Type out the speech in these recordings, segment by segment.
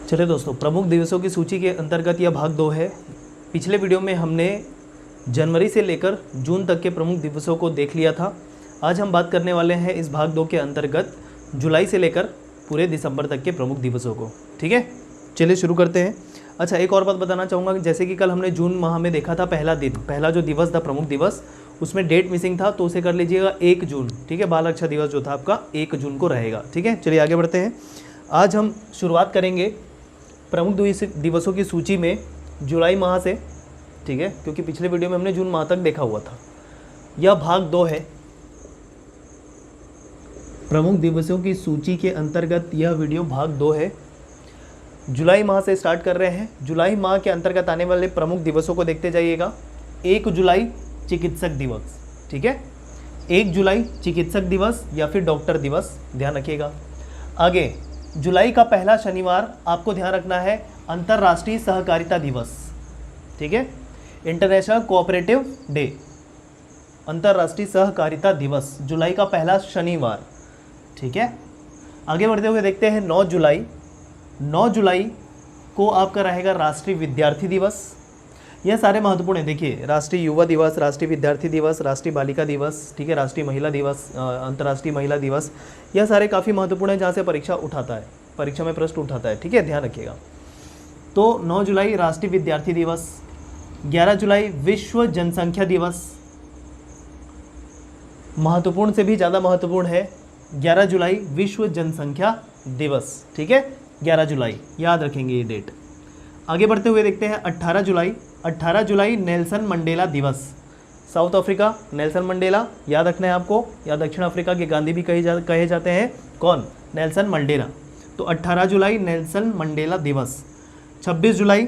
चलिए दोस्तों, प्रमुख दिवसों की सूची के अंतर्गत यह भाग 2 है। पिछले वीडियो में हमने जनवरी से लेकर जून तक के प्रमुख दिवसों को देख लिया था। आज हम बात करने वाले हैं इस भाग 2 के अंतर्गत जुलाई से लेकर पूरे दिसंबर तक के प्रमुख दिवसों को। ठीक है, चलिए शुरू करते हैं। अच्छा, एक और बात बताना चाहूँगा, जैसे कि कल हमने जून माह में देखा था पहला जो दिवस था प्रमुख दिवस, उसमें डेट मिसिंग था, तो उसे कर लीजिएगा 1 जून। ठीक है, बाल रक्षा दिवस जो था आपका 1 जून को रहेगा। ठीक है, चलिए आगे बढ़ते हैं। आज हम शुरुआत करेंगे प्रमुख दिवसों की सूची में जुलाई माह से। ठीक है, क्योंकि पिछले वीडियो में हमने जून माह तक देखा हुआ था। यह भाग 2 है प्रमुख दिवसों की सूची के अंतर्गत। यह वीडियो भाग 2 है। जुलाई माह से स्टार्ट कर रहे हैं। जुलाई माह के अंतर्गत आने वाले प्रमुख दिवसों को देखते जाइएगा। 1 जुलाई चिकित्सक दिवस। ठीक है, 1 जुलाई चिकित्सक दिवस या फिर डॉक्टर दिवस, ध्यान रखिएगा। आगे जुलाई का पहला शनिवार आपको ध्यान रखना है अंतर्राष्ट्रीय सहकारिता दिवस। ठीक है, इंटरनेशनल कोऑपरेटिव डे, अंतर्राष्ट्रीय सहकारिता दिवस, जुलाई का पहला शनिवार। ठीक है, आगे बढ़ते हुए देखते हैं 9 जुलाई। 9 जुलाई को आपका रहेगा राष्ट्रीय विद्यार्थी दिवस। यह सारे महत्वपूर्ण हैं। देखिए, राष्ट्रीय युवा दिवस, राष्ट्रीय विद्यार्थी दिवस, राष्ट्रीय बालिका दिवस, ठीक है, राष्ट्रीय महिला दिवस, अंतर्राष्ट्रीय महिला दिवस, यह सारे काफ़ी महत्वपूर्ण हैं जहाँ से परीक्षा में प्रश्न उठाता है। ठीक है, ध्यान रखिएगा। तो 9 जुलाई राष्ट्रीय विद्यार्थी दिवस। 11 जुलाई विश्व जनसंख्या दिवस, महत्वपूर्ण से भी ज़्यादा महत्वपूर्ण है। 11 जुलाई विश्व जनसंख्या दिवस। ठीक है, 11 जुलाई याद रखेंगे ये डेट। आगे बढ़ते हुए देखते हैं 18 जुलाई। 18 जुलाई नेल्सन मंडेला दिवस। साउथ अफ्रीका नेल्सन मंडेला याद रखना है आपको, या दक्षिण अफ्रीका के गांधी भी कहे जाते हैं। कौन? Nelson Mandela. तो 18 जुलाई नेल्सन मंडेला दिवस। 26 जुलाई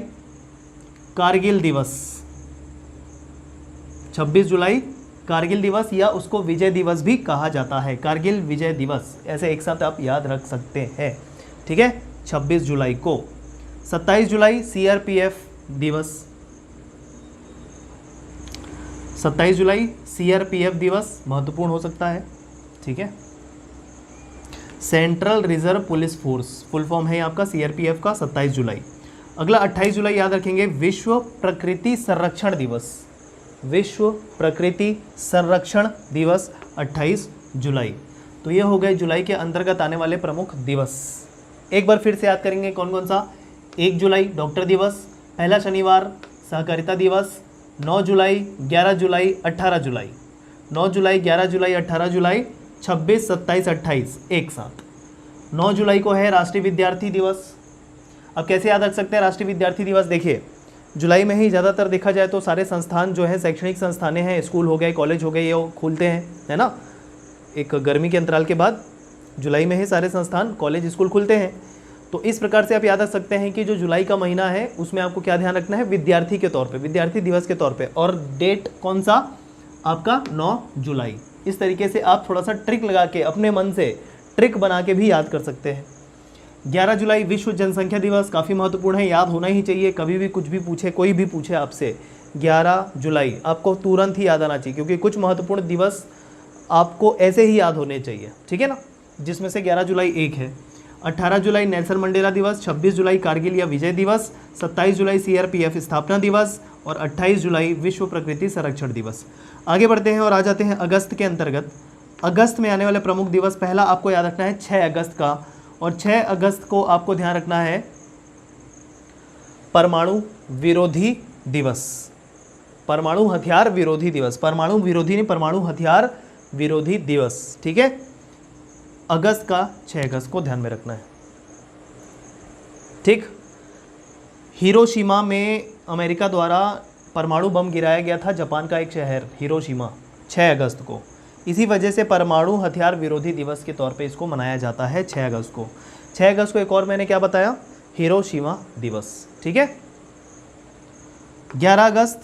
कारगिल दिवस। 26 जुलाई कारगिल दिवस, या उसको विजय दिवस भी कहा जाता है। कारगिल विजय दिवस, ऐसे एक साथ आप याद रख सकते हैं। ठीक है, 26 जुलाई को। 27 जुलाई सीआरपीएफ दिवस। 27 जुलाई सीआरपीएफ दिवस महत्वपूर्ण हो सकता है। ठीक है, central reserve police force, full form है आपका सीआरपीएफ का। 27 जुलाई। अगला 28 जुलाई याद रखेंगे विश्व प्रकृति संरक्षण दिवस। विश्व प्रकृति संरक्षण दिवस 28 जुलाई। तो ये हो गए जुलाई के अंतर्गत आने वाले प्रमुख दिवस। एक बार फिर से याद करेंगे कौन कौन सा। 1 जुलाई डॉक्टर दिवस, पहला शनिवार सहकारिता दिवस। 9 जुलाई, 11 जुलाई, 18 जुलाई। 9 जुलाई, 11 जुलाई, 18 जुलाई, 26, 27, 28 एक साथ। 9 जुलाई को है राष्ट्रीय विद्यार्थी दिवस। अब कैसे याद रख सकते हैं राष्ट्रीय विद्यार्थी दिवस? देखिए, जुलाई में ही ज़्यादातर देखा जाए तो सारे संस्थान जो है, शैक्षणिक संस्थानें हैं, स्कूल हो गए, कॉलेज हो गए, ये खुलते हैं, है ना। एक गर्मी के अंतराल के बाद जुलाई में ही सारे संस्थान, कॉलेज, स्कूल खुलते हैं। तो इस प्रकार से आप याद रख सकते हैं कि जो जुलाई का महीना है उसमें आपको क्या ध्यान रखना है, विद्यार्थी के तौर पे, विद्यार्थी दिवस के तौर पे। और डेट कौन सा आपका? 9 जुलाई। इस तरीके से आप थोड़ा सा ट्रिक लगा के, अपने मन से ट्रिक बना के भी याद कर सकते हैं। 11 जुलाई विश्व जनसंख्या दिवस, काफ़ी महत्वपूर्ण है, याद होना ही चाहिए। कभी भी कुछ भी पूछे, कोई भी पूछे आपसे, 11 जुलाई आपको तुरंत ही याद आना चाहिए, क्योंकि कुछ महत्वपूर्ण दिवस आपको ऐसे ही याद होने चाहिए। ठीक है ना, जिसमें से 11 जुलाई एक है। 18 जुलाई नेल्सन मंडेला दिवस। 26 जुलाई कारगिल या विजय दिवस। 27 जुलाई सीआरपीएफ स्थापना दिवस। और 28 जुलाई विश्व प्रकृति संरक्षण दिवस। आगे बढ़ते हैं और आ जाते हैं अगस्त के अंतर्गत। अगस्त में आने वाले प्रमुख दिवस, पहला आपको याद रखना है 6 अगस्त का। और 6 अगस्त को आपको ध्यान रखना है परमाणु विरोधी दिवस, परमाणु हथियार विरोधी दिवस। परमाणु विरोधी नहीं, परमाणु हथियार विरोधी दिवस। ठीक है, अगस्त का 6 अगस्त को ध्यान में रखना है। ठीक, हिरोशिमा में अमेरिका द्वारा परमाणु बम गिराया गया था, जापान का एक शहर हिरोशिमा, 6 अगस्त को। इसी वजह से परमाणु हथियार विरोधी दिवस के तौर पे इसको मनाया जाता है 6 अगस्त को। 6 अगस्त को एक और मैंने क्या बताया, हिरोशिमा दिवस। ठीक है, 11 अगस्त।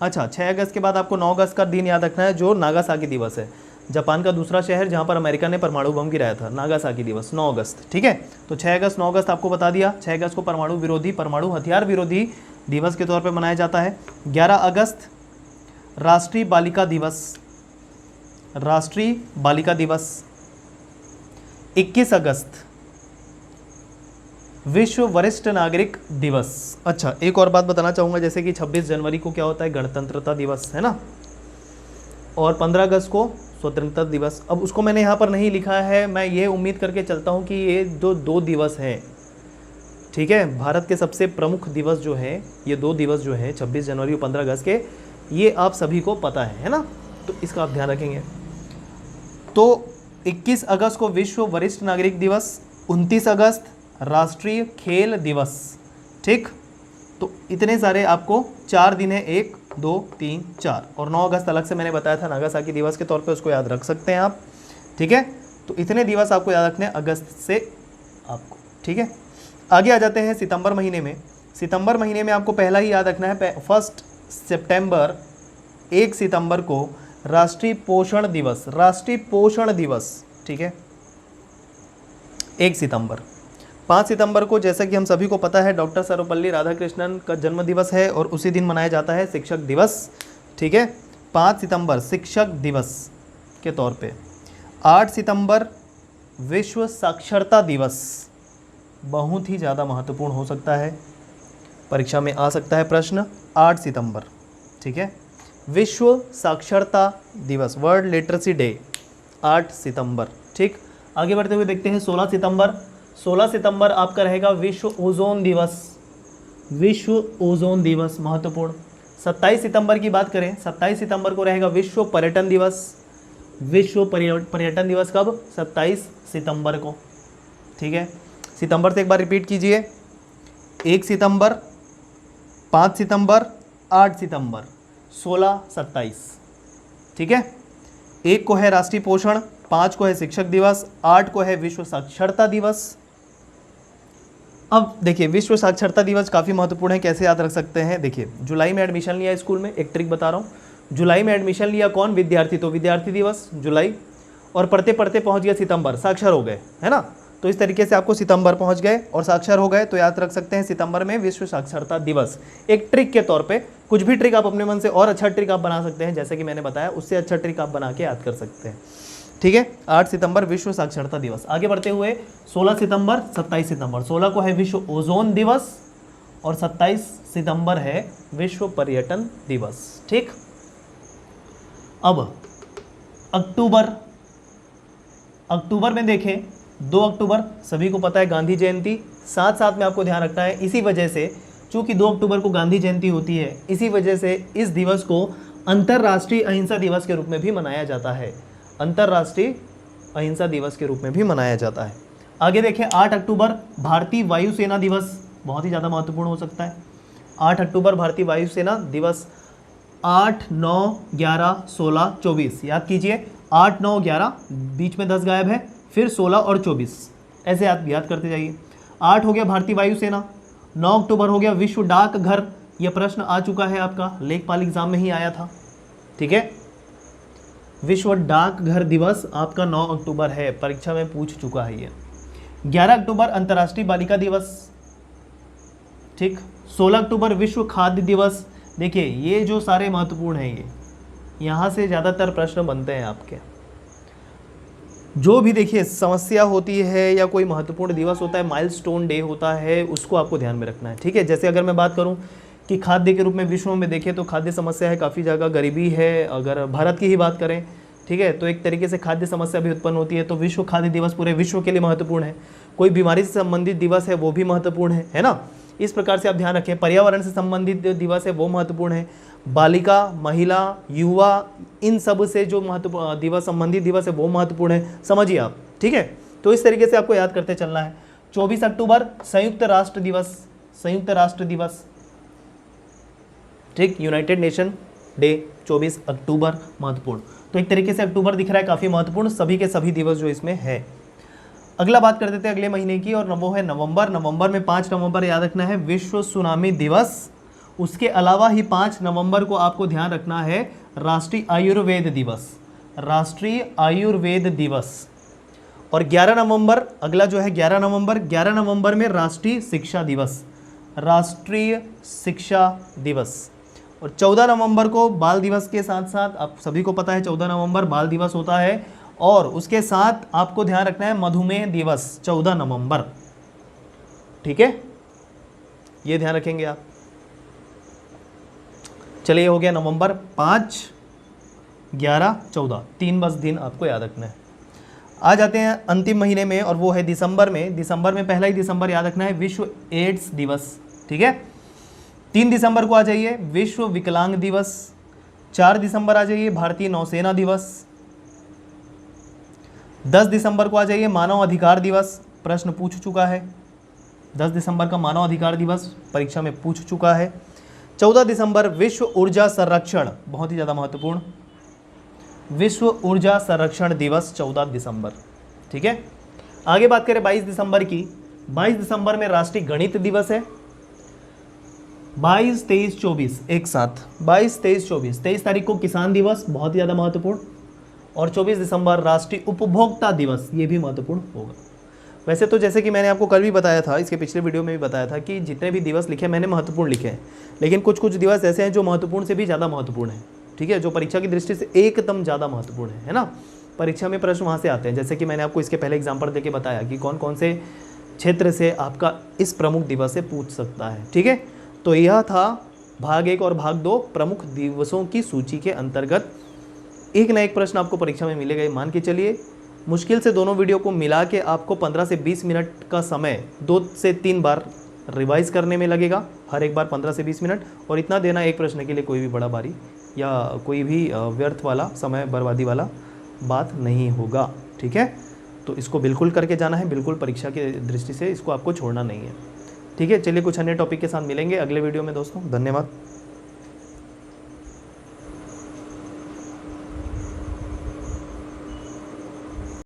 अच्छा, 6 अगस्त के बाद आपको 9 अगस्त का दिन याद रखना है, जो नागासाकी दिवस है, जापान का दूसरा शहर जहां पर अमेरिका ने परमाणु बम गिराया था, नागासाकी दिवस 9 अगस्त। ठीक है, तो 6 अगस्त 9 अगस्त आपको बता दिया। 6 अगस्त को परमाणु विरोधी, परमाणु हथियार विरोधी दिवस के तौर पे मनाया जाता है। 11 अगस्त राष्ट्रीय बालिका दिवस, राष्ट्रीय बालिका दिवस। 21 अगस्त विश्व वरिष्ठ नागरिक दिवस। अच्छा, एक और बात बताना चाहूँगा, जैसे कि 26 जनवरी को क्या होता है, गणतंत्रता दिवस है ना, और 15 अगस्त को स्वतंत्रता दिवस। अब उसको मैंने यहाँ पर नहीं लिखा है, मैं ये उम्मीद करके चलता हूँ कि ये दो दिवस हैं, ठीक है। भारत के सबसे प्रमुख दिवस जो है, ये 2 दिवस जो है 26 जनवरी और 15 अगस्त के, ये आप सभी को पता है ना, तो इसका आप ध्यान रखेंगे। तो 21 अगस्त को विश्व वरिष्ठ नागरिक दिवस, 29 अगस्त राष्ट्रीय खेल दिवस, ठीक। तो इतने सारे आपको 4 दिन है, 1 2 3 4, और 9 अगस्त अलग से मैंने बताया था नागासाकी दिवस के तौर पे, उसको याद रख सकते हैं आप, ठीक है। तो इतने दिवस आपको याद रखने हैं अगस्त से आपको, ठीक है। आगे आ जाते हैं सितंबर महीने में। सितंबर महीने में आपको पहला ही याद रखना है, 1 सितंबर, 1 सितंबर को राष्ट्रीय पोषण दिवस, राष्ट्रीय पोषण दिवस, ठीक है, 1 सितंबर। 5 सितंबर को, जैसा कि हम सभी को पता है, डॉक्टर सर्वपल्ली राधाकृष्णन का जन्म दिवस है और उसी दिन मनाया जाता है शिक्षक दिवस, ठीक है। 5 सितंबर शिक्षक दिवस के तौर पे। 8 सितंबर विश्व साक्षरता दिवस, बहुत ही ज़्यादा महत्वपूर्ण हो सकता है, परीक्षा में आ सकता है प्रश्न। 8 सितंबर, ठीक है, विश्व साक्षरता दिवस, वर्ल्ड लिटरेसी डे, 8 सितंबर, ठीक। आगे बढ़ते हुए देखते हैं 16 सितंबर। 16 सितंबर आपका रहेगा विश्व ओजोन दिवस, विश्व ओजोन दिवस महत्वपूर्ण। 27 सितंबर की बात करें, 27 सितंबर को रहेगा विश्व पर्यटन दिवस, विश्व पर्यटन दिवस कब, 27 सितंबर को, ठीक है। सितंबर से एक बार रिपीट कीजिए, 1 सितंबर, 5 सितंबर, 8 सितंबर, 16, 27, ठीक है। 1 को है राष्ट्रीय पोषण, 5 को है शिक्षक दिवस, 8 को है विश्व साक्षरता दिवस। अब देखिए, विश्व साक्षरता दिवस काफ़ी महत्वपूर्ण है, कैसे याद रख सकते हैं। देखिए, जुलाई में एडमिशन लिया स्कूल में, एक ट्रिक बता रहा हूँ, जुलाई में एडमिशन लिया कौन, विद्यार्थी, तो विद्यार्थी दिवस जुलाई, और पढ़ते पढ़ते पहुँच गया सितंबर, साक्षर हो गए, है ना। तो इस तरीके से आपको सितंबर पहुंच गए और साक्षर हो गए, तो याद रख सकते हैं सितंबर में विश्व साक्षरता दिवस, एक ट्रिक के तौर पे। कुछ भी ट्रिक आप अपने मन से और अच्छा ट्रिक आप बना सकते हैं, जैसे कि मैंने बताया, उससे अच्छा ट्रिक आप बना के याद कर सकते हैं, ठीक है। 8 सितंबर विश्व साक्षरता दिवस। आगे बढ़ते हुए 16 सितंबर, 27 सितंबर, 16 को है विश्व ओजोन दिवस और 27 सितंबर है विश्व पर्यटन दिवस, ठीक। अब अक्टूबर में देखें, 2 अक्टूबर सभी को पता है गांधी जयंती, साथ साथ में आपको ध्यान रखना है, इसी वजह से, चूंकि 2 अक्टूबर को गांधी जयंती होती है, इसी वजह से इस दिवस को अंतर्राष्ट्रीय अहिंसा दिवस के रूप में भी मनाया जाता है, अंतर्राष्ट्रीय अहिंसा दिवस के रूप में भी मनाया जाता है। आगे देखें, 8 अक्टूबर भारतीय वायुसेना दिवस, बहुत ही ज़्यादा महत्वपूर्ण हो सकता है। 8 अक्टूबर भारतीय वायुसेना दिवस, 8, 9, 11, 16, 24, याद कीजिए, 8, 9, 11, बीच में 10 गायब है, फिर 16 और 24, ऐसे आप याद करते जाइए। 8 हो गया भारतीय वायुसेना, 9 अक्टूबर हो गया विश्व डाक घर, यह प्रश्न आ चुका है आपका, लेखपाल एग्जाम में ही आया था, ठीक है। विश्व डाक घर दिवस आपका 9 अक्टूबर है, परीक्षा में पूछ चुका है ये। 11 अक्टूबर अंतर्राष्ट्रीय बालिका दिवस, ठीक। 16 अक्टूबर विश्व खाद्य दिवस। देखिए, ये जो सारे महत्वपूर्ण हैं, ये यहाँ से ज़्यादातर प्रश्न बनते हैं आपके। जो भी देखिए समस्या होती है या कोई महत्वपूर्ण दिवस होता है, माइलस्टोन डे होता है, उसको आपको ध्यान में रखना है, ठीक है। जैसे अगर मैं बात करूं कि खाद्य के रूप में विश्व में देखें तो खाद्य समस्या है, काफ़ी जगह गरीबी है। अगर भारत की ही बात करें, ठीक है, तो एक तरीके से खाद्य समस्या भी उत्पन्न होती है, तो विश्व खाद्य दिवस पूरे विश्व के लिए महत्वपूर्ण है। कोई बीमारी से संबंधित दिवस है, वो भी महत्वपूर्ण है ना। इस प्रकार से आप ध्यान रखें। पर्यावरण से संबंधित दिवस है, वो महत्वपूर्ण है। बालिका, महिला, युवा, इन सब से जो महत्व दिवस संबंधित दिवस है वो महत्वपूर्ण है, समझिए आप, ठीक है। तो इस तरीके से आपको याद करते चलना है। 24 अक्टूबर संयुक्त राष्ट्र दिवस, संयुक्त राष्ट्र दिवस, ठीक, यूनाइटेड नेशन डे, 24 अक्टूबर महत्वपूर्ण। तो एक तरीके से अक्टूबर दिख रहा है काफ़ी महत्वपूर्ण, सभी के सभी दिवस जो इसमें है। अगला बात कर देते हैं अगले महीने की, और वो है नवंबर। नवंबर में 5 नवंबर याद रखना है विश्व सुनामी दिवस। उसके अलावा ही 5 नवंबर को आपको ध्यान रखना है राष्ट्रीय आयुर्वेद दिवस, राष्ट्रीय आयुर्वेद दिवस। और 11 नवंबर अगला जो है 11 नवंबर, 11 नवंबर में राष्ट्रीय शिक्षा दिवस, राष्ट्रीय शिक्षा दिवस। और 14 नवंबर को बाल दिवस के साथ साथ, आप सभी को पता है 14 नवंबर बाल दिवस होता है, और उसके साथ आपको ध्यान रखना है मधुमेह दिवस, 14 नवंबर, ठीक है, ये ध्यान रखेंगे आप। चलिए हो गया नवंबर 5, 11, 14, 3 बस दिन आपको याद रखना है। आ जाते हैं अंतिम महीने में और वो है दिसंबर में। दिसंबर में पहला ही दिसंबर याद रखना है विश्व एड्स दिवस, ठीक है। 3 दिसंबर को आ जाइए विश्व विकलांग दिवस। 4 दिसंबर आ जाइए भारतीय नौसेना दिवस। 10 दिसंबर को आ जाइए मानव अधिकार दिवस, प्रश्न पूछ चुका है। 10 दिसंबर का मानव अधिकार दिवस परीक्षा में पूछ चुका है। 14 दिसंबर विश्व ऊर्जा संरक्षण, बहुत ही ज़्यादा महत्वपूर्ण, विश्व ऊर्जा संरक्षण दिवस 14 दिसंबर, ठीक है। आगे बात करें 22 दिसंबर की। 22 दिसंबर में राष्ट्रीय गणित दिवस है। 22, 23, 24 एक साथ, 22, 23, 24। 23 तारीख को किसान दिवस, बहुत ही ज़्यादा महत्वपूर्ण, और 24 दिसंबर राष्ट्रीय उपभोक्ता दिवस, ये भी महत्वपूर्ण होगा। वैसे तो जैसे कि मैंने आपको कल भी बताया था, इसके पिछले वीडियो में भी बताया था कि जितने भी दिवस लिखे मैंने महत्वपूर्ण लिखे हैं, लेकिन कुछ कुछ दिवस ऐसे हैं जो महत्वपूर्ण से भी ज़्यादा महत्वपूर्ण हैं, ठीक है, जो परीक्षा की दृष्टि से एकदम ज़्यादा महत्वपूर्ण है ना। परीक्षा में प्रश्न वहाँ से आते हैं, जैसे कि मैंने आपको इसके पहले एग्जाम्पल देके बताया कि कौन कौन से क्षेत्र से आपका इस प्रमुख दिवस से पूछ सकता है, ठीक है। तो यह था भाग 1 और भाग 2 प्रमुख दिवसों की सूची के अंतर्गत। एक ना एक प्रश्न आपको परीक्षा में मिलेगा, मान के चलिए। मुश्किल से दोनों वीडियो को मिला के आपको 15 से 20 मिनट का समय 2 से 3 बार रिवाइज करने में लगेगा, हर एक बार 15 से 20 मिनट, और इतना देना एक प्रश्न के लिए कोई भी बड़ा भारी या कोई भी व्यर्थ वाला समय बर्बादी वाला बात नहीं होगा, ठीक है। तो इसको बिल्कुल करके जाना है, बिल्कुल परीक्षा की दृष्टि से इसको आपको छोड़ना नहीं है, ठीक है। चलिए कुछ अन्य टॉपिक के साथ मिलेंगे अगले वीडियो में दोस्तों, धन्यवाद।